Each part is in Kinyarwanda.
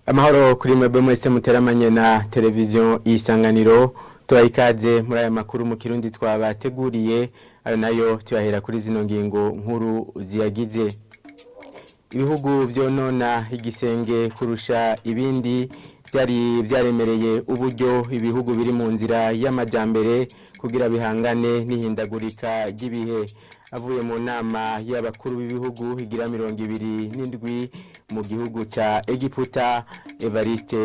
Amahoro kuri mwebwe mwese muteramanye na télévision Isanganiro turayikaze muri aya makuru mu kirundi twabateguriye ayo nayo tuyahera kuri zino ngingo nkuru ziyagize. Ibihugu vyonona igisenge kurusha ibindi vyaremereye uburyo ibihugu biri mu nzira y'amajambere kugira bihangane n'ihindagurika ry'ibihe. Avuye mu nama y'abakuru b'ibihugu igira 27 mu gihugu ca Egiputa, Evariste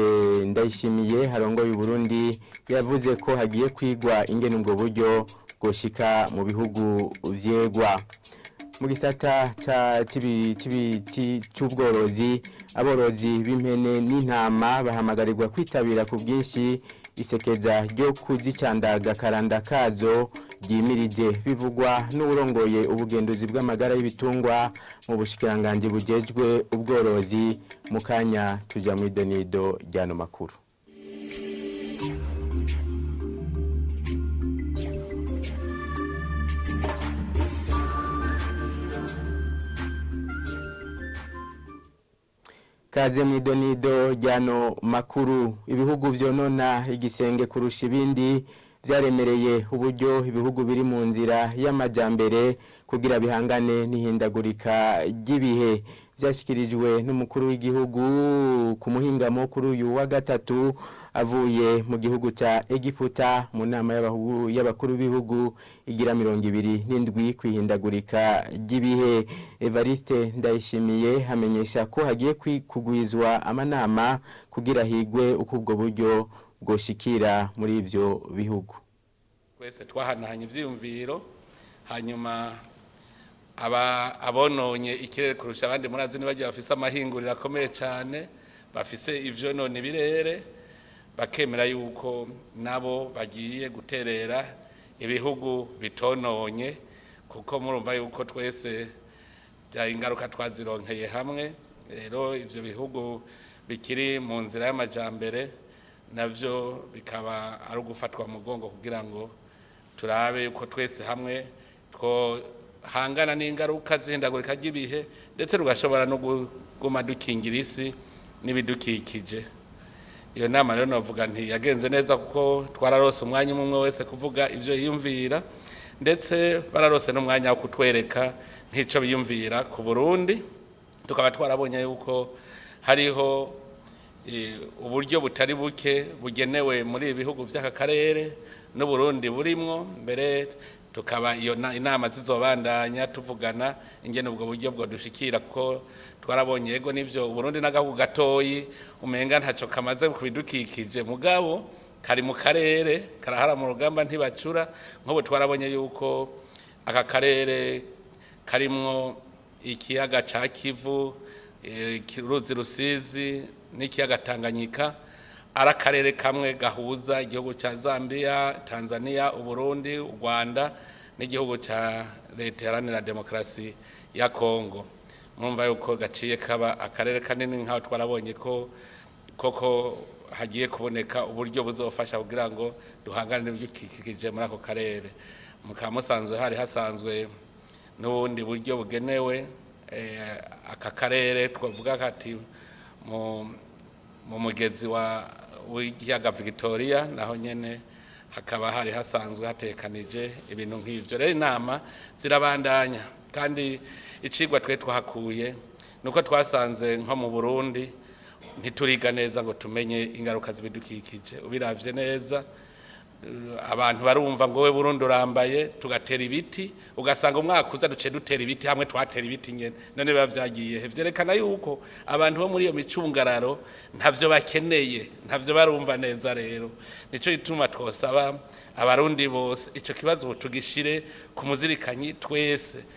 Ndayishimiye harongoye Burundi yavuze ko hagiye kwigwa ingene ubwo buryo bwoshika mu bihugu vyegwa. Mu gisata cy'ubworozi aborozi b'impene n'intama bahamagarirwa kwitabira ku bwinshi isekeza ryo kuzicandaga karanda kazo ryimirije bivugwa n'uburongoye ubugenduzi bw'amagara y'ibitungwa mu bushikiranganje bujejwe ubworozi. Mu kanya tuja muri donido ryano makuru. Kaze mwidonido ryano makuru. Ibihugu vyonona igisenge kurusha ibindi vyaremereye uburyo ibihugu biri mu nzira y'amajambere kugira bihangane n'ihindagurika ry'ibihe. Vyashikirijwe n'umukuru w'igihugu ku muhingamo kuri uyu wa gatatu avuye mu gihugu ca Egiputa mu nama y'abakuru b'ibihugu igira 27 kwihindagurika ry'ibihe. Evariste Ndayishimiye hamenyesha ko hagiye kugwizwa amanama kugira higwe uko ubwo buryo bwoshikira muri ivyo bihugu. Twese twahanahanye ivyiyumviro hanyuma abononye ikirere kurusha abandi murazi nibagiye bafise amahinguriro akomeye cyane bafise ivyo none birere bakemera yuko nabo bagiye guterera ibihugu bitononye kuko murumva yuko twese bya ingaruka twazironkeye hamwe. Rero ivyo bihugu bikiri mu nzira y'amajambere navyo bikaba ari ugufatwa mu mugongo kugira ngo turabe uko twese hamwe two hangana n'ingaruka zihindagurika ry'ibihe ndetse rugashobora no guma dukingira isi n'ibidukikije. Iyo nama rero navuga nti yagenze neza kuko twararose umwanya umwe wese kuvuga ivyo yiyumvira ndetse bararose n'umwanya wo kutwereka nk'ico biyumvira ku Burundi. Tukaba twarabonye yuko hariho uburyo butari buke bugenewe muri ibihugu vy'aka karere no Burundi burimwo mbere tukaba iyo inama zizobandanya tuvugana ingene ubwo buryo bwo dushikira ko twarabonye yego nivyo Burundi n'agahugu gatoyi umenga ntaco kamaze kubidukikije mugabo kari mu karere karahara mu rugamba ntibacura nk'ubu twarabonye yuko aka karere karimwo ikiyaga ca Kivu, Ruzi Rusizi n'ikiyaga Tanganyika ara karere kamwe gahuza igihugu ca Zambia, Tanzania, Uburundi, u Rwanda n'igihugu ca Leta Iharanira Demokarasi ya Kongo. Mwumva yuko gaciye kaba akarere kanini nkaho twarabonye ko koko hagiye kuboneka uburyo buzofasha kugira ngo duhangane n'ibyukikije muri ako karere. Mukamusanzwe hari hasanzwe n'ubundi buryo bugenewe aka karere twavuga kati mu mugezi w'ikiyaga Victoria naho nyene hakaba hari hasanzwe hatekanije ibintu nk'ivyo. Rero inama zirabandanya kandi icigwa twe twahakuye nuko twasanze nko mu Burundi ntituriga neza ngo tumenye ingaruka zibidukikije. Ubiravye neza abantu barumva ngo we Burundi urambaye tugatera ibiti ugasanga umwaka uza duce dutera ibiti hamwe twatera ibiti nyene none bavyagiye vyerekana yuko abantu bo muri iyo micungararo ntavyo bakeneye ntavyo barumva neza. Rero nico gituma twosaba abarundi bose ico kibazo tugishire ku muzirikanyi twese.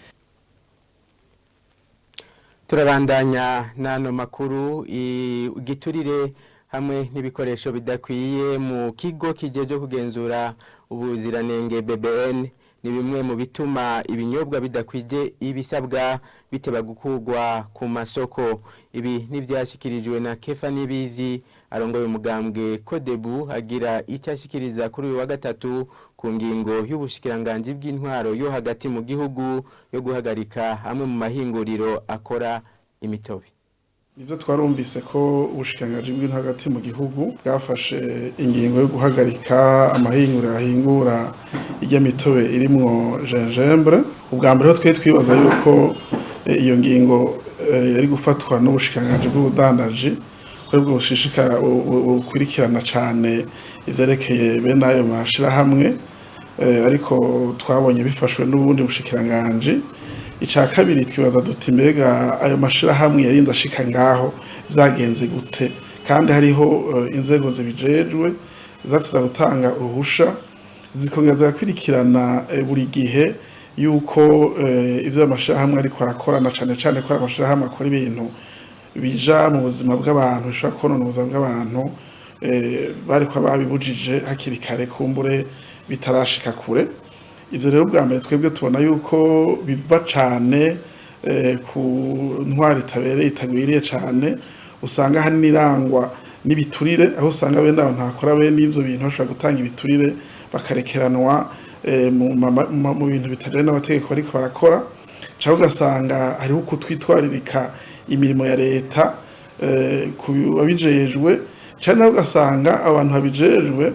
Turabandanya nano makuru igiturire hamwe n'ibikoresho bidakwiye mu kigo kijeje kugenzura ubuziranenge BBN ni bimwe mu bituma ibinyobwa bidakwije ibisabwa biteba gukurwa ku masoko. Ibi nivyashikirijwe na Kefa Nibizi arongoye umugambwe Kodebu agira icyashikiriza kuri uyu wa gatatu ku ngingo y'ubushikiranganje bw'intwaro yo hagati mu gihugu yo guhagarika hamwe mu mahinguriro akora imitobe. Nivyo twarumvise ko ubushikiranganji bw'intwaro hagati mu gihugu bwafashe ingingo yo guhagarika amahinguriro ahingura mitobe irimwo gingembre. Ubwa mbere twe twibaza yuko iyo ngingo yari gufatwa n'ubushikiranganji bw'ubudandaji ko bwo bushishikara ukurikirana cane ivyerekeye bene ayo mashirahamwe, ariko twabonye bifashwe n'ubundi bushikiranganji. Ica kabiri twibaza duti mbega ayo mashirahamwe yarinda ashika ngaho vyagenze gute, kandi hariho inzego zibijejwe zatiza gutanga uruhusha zikongera zigakurikirana buri gihe yuko ivyo amashirahamwe ariko arakorana cane cane ko amashirahamwe akora ibintu bija mu buzima bw'abantu, bishobora konona ubuzima bw'abantu, bariko babibujije hakiri kare kumbure bitarashika kure. Ivyo rero bwa mbere twebwe tubona yuko biva cane ku ntwari itabereye itagwiriye cane, usanga hani nirangwa n'ibiturire, aho usanga bene abantu bakora bene ivyo bintu bashobora gutanga ibiturire bakarekeranwa mu bintu bitajanye n'amategeko bariko barakora, cyangwa ugasanga hariho kutwitwaririka imirimo ya leta ku babijejwe, cyane ugasanga abantu babijejwe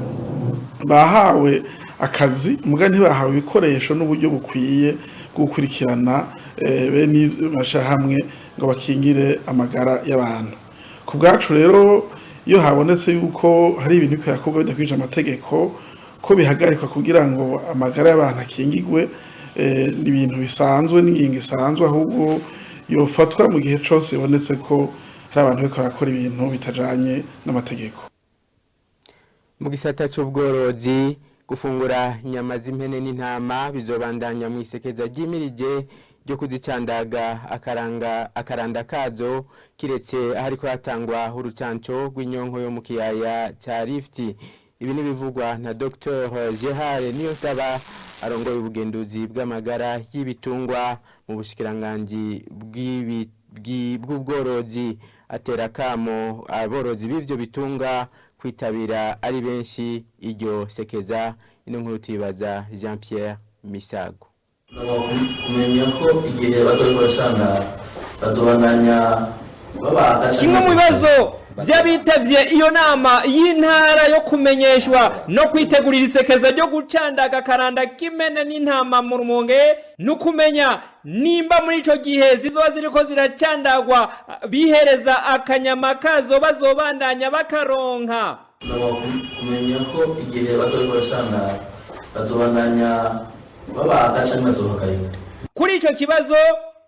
bahawe akazi muga ntibahawe ibikoresho n'uburyo bukwiye gukurikirana bene amashirahamwe ngo bakingire amagara y'abantu. Ku bwacu rero iyo habonetse yuko hari ibintu bikwiye bidakwije amategeko ko bihagarikwa kugira ngo amagara y'abantu akingigwe, ni ibintu bisanzwe n'ingingo isanzwe, ahubwo yofatwa mu gihe cyose bibonetse ko hari abantu bariko barakora ibintu bitajanye n'amategeko. Mu gisata c'ubworozi, gufungura inyama z'impene n'intama bizobandanya mu isekeza ry'imirije ryo kuzicandaga akaranda kazo, kiretse ahariko hatangwa urucanco rw'inyonko yo mu kiyaya ca Rift. Ibi ni bivugwa na Dr. Gerard Niyonsaba arongoye ubugenduzi bw'amagara y'ibitungwa mu bushikiranganji bw'ubworozi. Atera kamo aborozi b'ivyo bitunga kwitabira ari benshi iryo sekeza. Ino nkuru tuyibaza Jean Pierre Misago. Kumenya ko igihe bazokorashana bazobandanya babaha kimwe mu bibazo by'abitavye iyo nama y'intara yo kumenyeshwa no kwitegurira isekeza ryo gucandaga karanda k'imene n'intama mu Rumonge n'ukumenya nimba muri ico gihe zizoba ziriko ziracandagwa bihereza akanyama kazo bazobandanya bakaronka. Kumenya ko igihe bazokorashana bazobandanya babaha canke bazohagaye. Kuri ico kibazo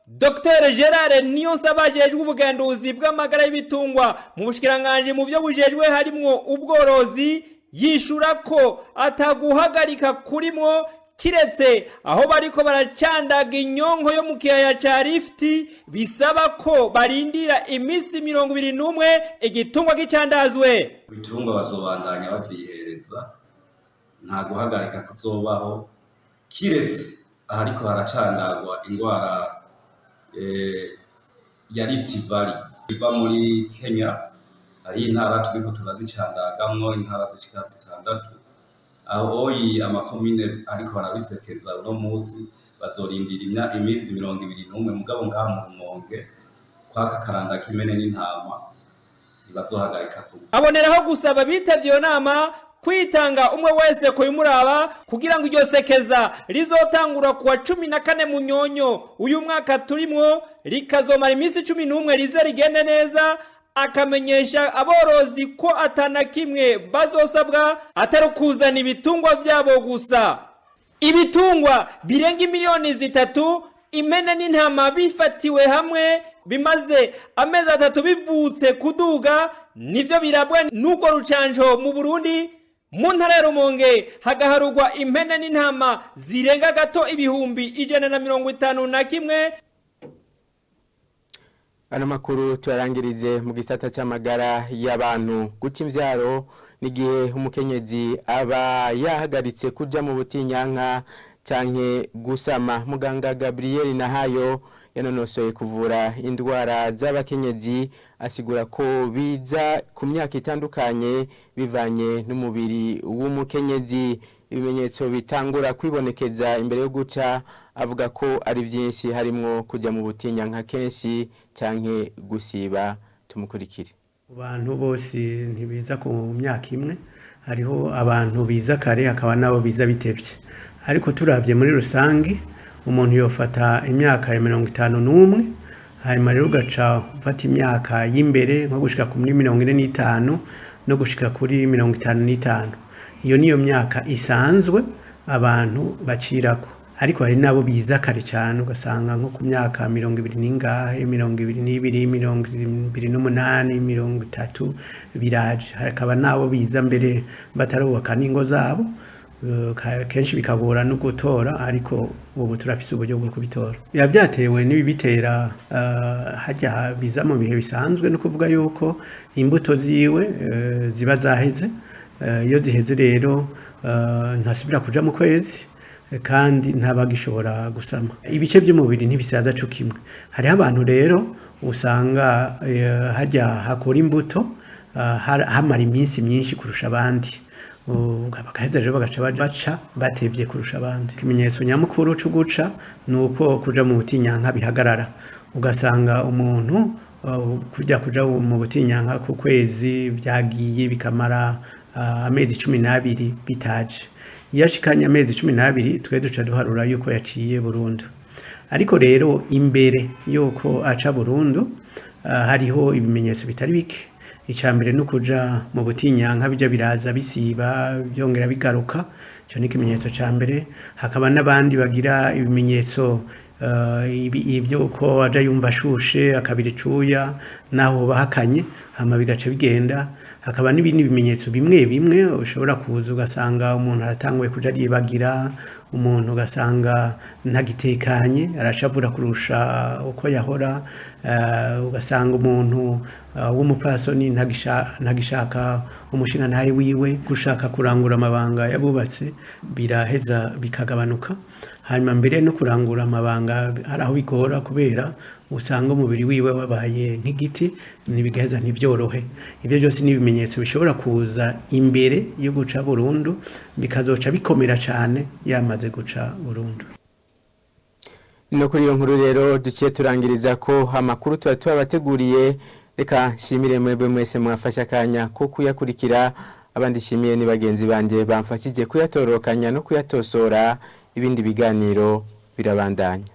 Dr. Gerard Niyonsaba ajejwe ubugenduzi bw'amagara y'ibitungwa mu bushikiranganji mu byo bujejwe harimwo ubworozi, yishura ko ataguhagarika kurimwo kiretse aho bariko baracandaga inyonko yo mu kiyaya ca Rift bisaba ko barindira imisi 21 igitungwa gicandazwe. Ibitungwa bazobandanya bavyihereza, nta guhagarika kuzobaho kiretse ahariko haracandagwa ingwara ya Rift Valley iva muri Kenya. Hari intara turiko turazicandagamo, intara zishika 6. Aho amakomine ariko barabisekeza uno musi bazorindira imisi 21 mugabo ngaha mu Rumonge kwaka karanda k'imene n'intama ibazohagarika ku. Aboneraho gusaba bitavye iyo nama kwitanga umwe wese ko yumuraba kugira ngo iryo sekeza rizotangura kuwa 14 Munyonyo uyu mwaka turimwo, rikazomara imisi 11 rize rigende neza, akamenyesha aborozi ko atana kimwe bazosabwa atari kuzana ibitungwa byabo gusa. Ibitungwa birenga miliyoni 3 imene n'intama bifatiwe hamwe bimaze amezi 3 bivutse kuduga, nivyo birabwa n'ugo rucanco mu Burundi. Mu ntara ya Rumonge hagaharugwa impene n'intama zirenga gato ibihumbi 151. Ano makuru tuyarangirize mu gisata c'amagara y'abantu. Guca imvyaro n'igihe umukenyezi aba yahagaritse kuja mu butinyanka canke gusama. Muganga Gabriel Nahayo yanonosoye kuvura indwara z'abakenyezi asigura ko biza ku myaka itandukanye bivanye n'umubiri w'umukenyezi. Ibimenyetso bitangura kwibonekeza imbere yo guca, avuga ko ari byinshi harimwo kujya mu butinyanka kenshi canke gusiba. tumukurikire. Abantu bose ntibiza ku myaka imwe, hariho abantu biza kare hakaba nabo biza bitevye, ariko turavye muri rusangi umuntu yofata imyaka ya 51 hanyuma rero ugaca ufata imyaka y'imbere nko gushika kuri 45 no gushika kuri 55. Iyo niyo myaka isanzwe abantu bacirako, ariko hari nabo biza kare cyane ugasanga nko ku myaka 20 n'ingahe 22 28 30 biraje, hakaba nabo biza mbere batarubaka n'ingo zabo, kenshi bikagora no gutora, ariko ubu turafise uburyo bwo kubitora. Byatewe n'ibibitera hajya biza mu bihe bisanzwe, no kuvuga yuko imbuto ziwe ziba zaheze, iyo ziheze rero ntasubira kuja mu kwezi kandi ntabagishobora gusama. Ibice by'umubiri ntibisaza cyo kimwe. Hariho abantu rero usanga hajya hakora imbuto hamara iminsi myinshi kurusha abandi, bagaheza rero bagaca baca batevye kurusha abandi. Ikimenyetso nyamukuru cyo guca nuko kuja mu butinyanka bihagarara, ugasanga umuntu kuja mu butinyanka ku kwezi byagiye bikamara amezi 12 bitaje. Yashikanye amezi 12 twe duca duharura yuko yaciye burundu. Ariko rero imbere yuko aca burundu hariho ibimenyetso bitari bike. Icambere no kuja mu butinyanka bija biraza bisiba byongera bigaruka, cyo ni ikimenyetso cambere. Hakaba nabandi bagira ibimenyetso ibyo ko aja yumva ashushe akabiri cuya naho bahakanye hama bigaca bigenda. Hakaba n'ibindi bimenyetso bimwe bimwe ushobora kuza ugasanga umuntu aratanguye kuja yibagira, umuntu ugasanga ntagitekanye arashavura kurusha uko yahora, ugasanga umuntu w'umupfasoni ntagishaka umushinga ntaye wiwe, gushaka kurangura amabanga yabubatse biraheza bikagabanuka. Hanyuma mbere no kurangura amabanga araho bigora kubera usanga umubiri wiwe wabaye nk'igiti, nibigaheza ntibyorohe. Ibyo byose ni ibimenyetso bishobora kuza imbere yo guca burundu, bikazoca bikomera cyane yamaze guca burundu. No kuri iyo nkuru rero duciye turangiriza ko amakuru tubateguriye. Reka nshimire mwebwe mwese mwafasha akanya ko kuyakurikira, abandi shimiye ni bagenzi banje bamfashije kuyatorokanya no kuyatosora. Ibindi biganiro birabandanya.